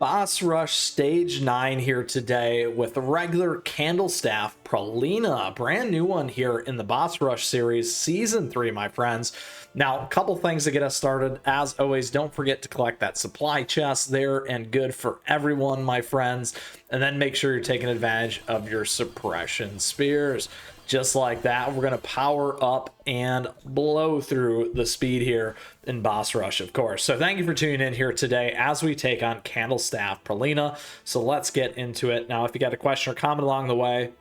Boss Rush Stage 9 here today with the regular Candle Staff Pralina, a brand new one here in the Boss Rush series, Season 3, my friends. Now, a couple things to get us started. As always, don't forget to collect that supply chest there, and good for everyone, my friends. And then make sure you're taking advantage of your suppression spears. Just like that, we're going to power up and blow through the speed here in Boss Rush, of course. So thank you for tuning in here today as we take on Candle Staff Pralina. So let's get into it. Now, if you got a question or comment along the way,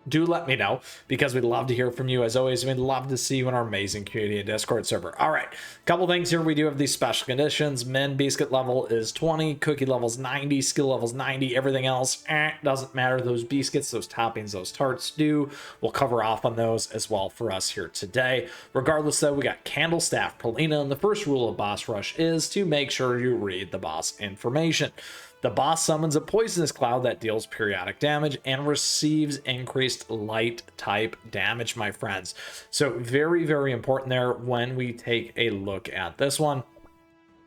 do let me know, because we'd love to hear from you. As always, we'd love to see you in our amazing community and Discord server. All right, a couple things here. We do have these special conditions. Min biscuit level is 20, cookie levels 90, skill levels 90. Everything else doesn't matter. Those biscuits, those toppings, those tarts do. We'll cover off on those as well for us here today. Regardless, though, we got Candle Staff Pralina, and the first rule of Boss Rush is to make sure you read the boss information. The boss summons a poisonous cloud that deals periodic damage and receives increased light type damage, my friends. So very, very important there when we take a look at this one.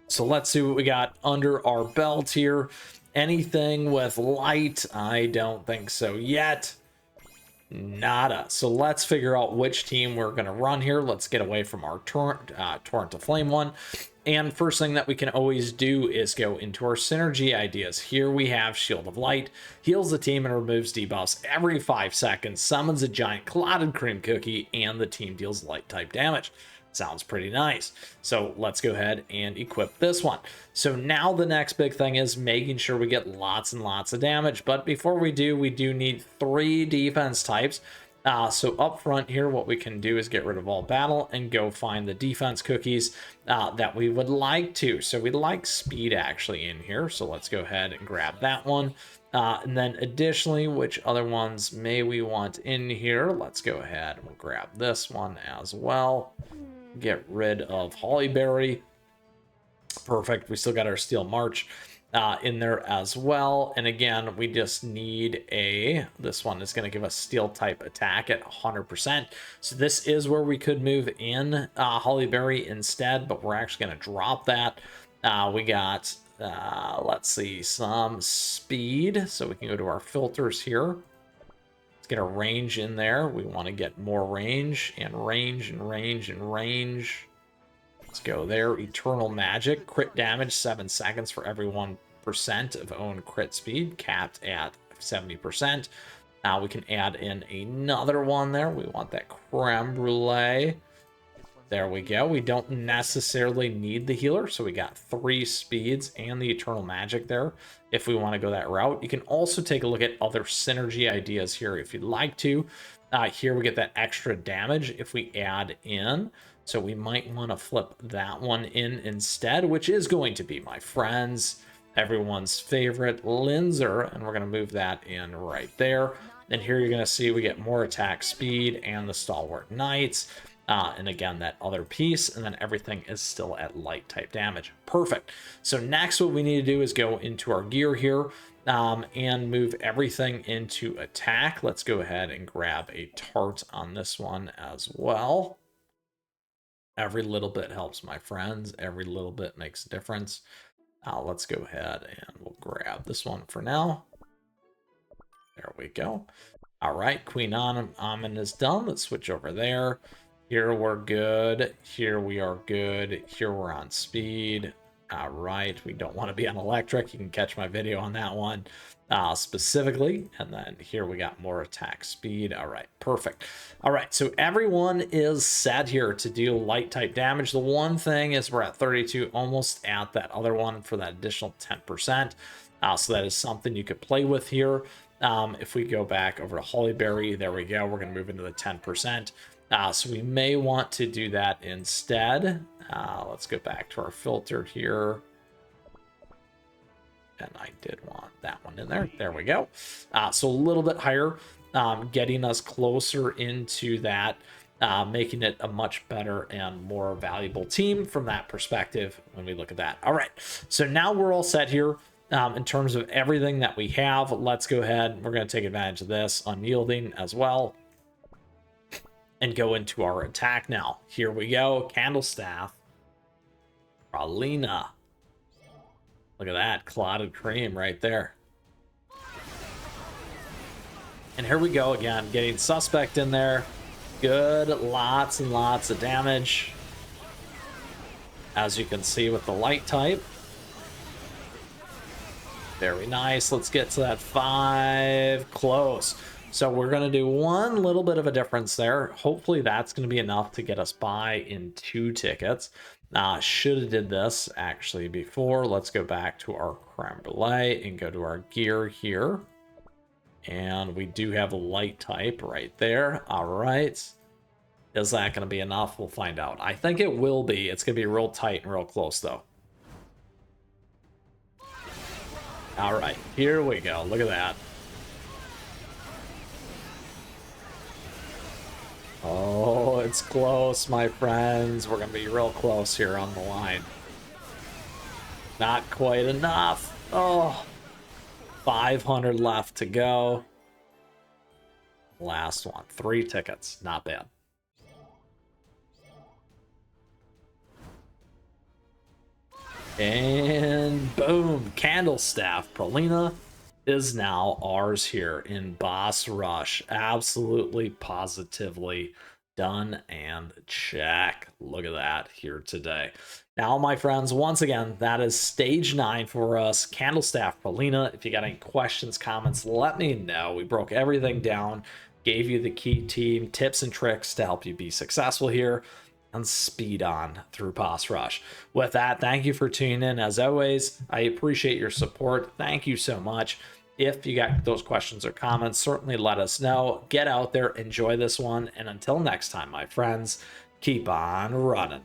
So let's see what we got under our belt here. Anything with light? I don't think so yet. Nada. So let's figure out which team we're going to run here. Let's get away from our Torrent to Flame one. And first thing that we can always do is go into our synergy ideas. Here we have Shield of Light, heals the team and removes debuffs every 5 seconds, summons a giant clotted cream cookie, and the team deals light type damage. Sounds pretty nice. So let's go ahead and equip this one. So now the next big thing is making sure we get lots and lots of damage. But before we do need 3 defense types. So up front here, what we can do is get rid of all battle and go find the defense cookies that we would like to. So we'd like speed actually in here. So let's go ahead and grab that one. And then additionally, which other ones may we want in here? Let's go ahead and we'll grab this one as well. Get rid of Hollyberry. Perfect. We still got our Steel March in there as well. And again, we just need this one is going to give us steel type attack at 100%. So this is where we could move in Hollyberry instead, but we're actually going to drop that. We got, let's see, some speed. So we can go to our filters here. Let's get a range in there. We want to get more range and range and range and range. Let's go there. Eternal Magic, crit damage 7 seconds for every 1% of own crit speed, capped at 70%. Now we can add in another one there. We want that creme brulee. There we go. We don't necessarily need the healer, so we got 3 speeds and the Eternal Magic there if we want to go that route. You can also take a look at other synergy ideas here if you'd like to. Here we get that extra damage if we add in. So we might want to flip that one in instead, which is going to be, my friends, everyone's favorite Linzer, and we're going to move that in right there. And here you're going to see we get more attack speed and the Stalwart Knights, and again that other piece, and then everything is still at light type damage. Perfect. So next what we need to do is go into our gear here and move everything into attack. Let's go ahead and grab a tart on this one as well. Every little bit helps, my friends. Every little bit makes a difference. Let's go ahead and we'll grab this one for now. There we go. All right, Queen Amun is done. Let's switch over there. Here we're good. Here we are good. Here we're on speed. All right, we don't want to be on electric. You can catch my video on that one specifically. And then here we got more attack speed. All right, perfect. All right, so everyone is set here to deal light type damage. The one thing is we're at 32, almost at that other one for that additional 10%. So that is something you could play with here. If we go back over to Hollyberry, there we go. We're going to move into the 10%. So we may want to do that instead. Let's go back to our filter here. And I did want that one in there. There we go. So a little bit higher, getting us closer into that, making it a much better and more valuable team from that perspective when we look at that. All right, so now we're all set here in terms of everything that we have. Let's go ahead. We're going to take advantage of this unyielding as well and go into our attack now. Here we go. Candle Staff Pralina. Look at that, clotted cream right there. And here we go again, getting suspect in there. Good, lots and lots of damage. As you can see with the light type. Very nice. Let's get to that 5. Close. So we're going to do one little bit of a difference there. Hopefully that's going to be enough to get us by in 2 tickets. Should have did this actually before. Let's go back to our creme brulee and go to our gear here. And we do have a light type right there. All right. Is that going to be enough? We'll find out. I think it will be. It's going to be real tight and real close, though. All right. Here we go. Look at that. Oh, it's close, my friends. We're going to be real close here on the line. Not quite enough. Oh, 500 left to go. Last one. 3 tickets. Not bad. And boom, Candle Staff Pralina is now ours here in Boss Rush. Absolutely, positively done and check. Look at that here today. Now, my friends, once again, that is stage 9 for us, Candle Staff Pralina. If you got any questions, comments, let me know. We broke everything down, gave you the key team, tips and tricks to help you be successful here and speed on through Boss Rush. With that, thank you for tuning in. As always, I appreciate your support. Thank you so much. If you got those questions or comments, certainly let us know. Get out there, enjoy this one, and until next time, my friends, keep on running.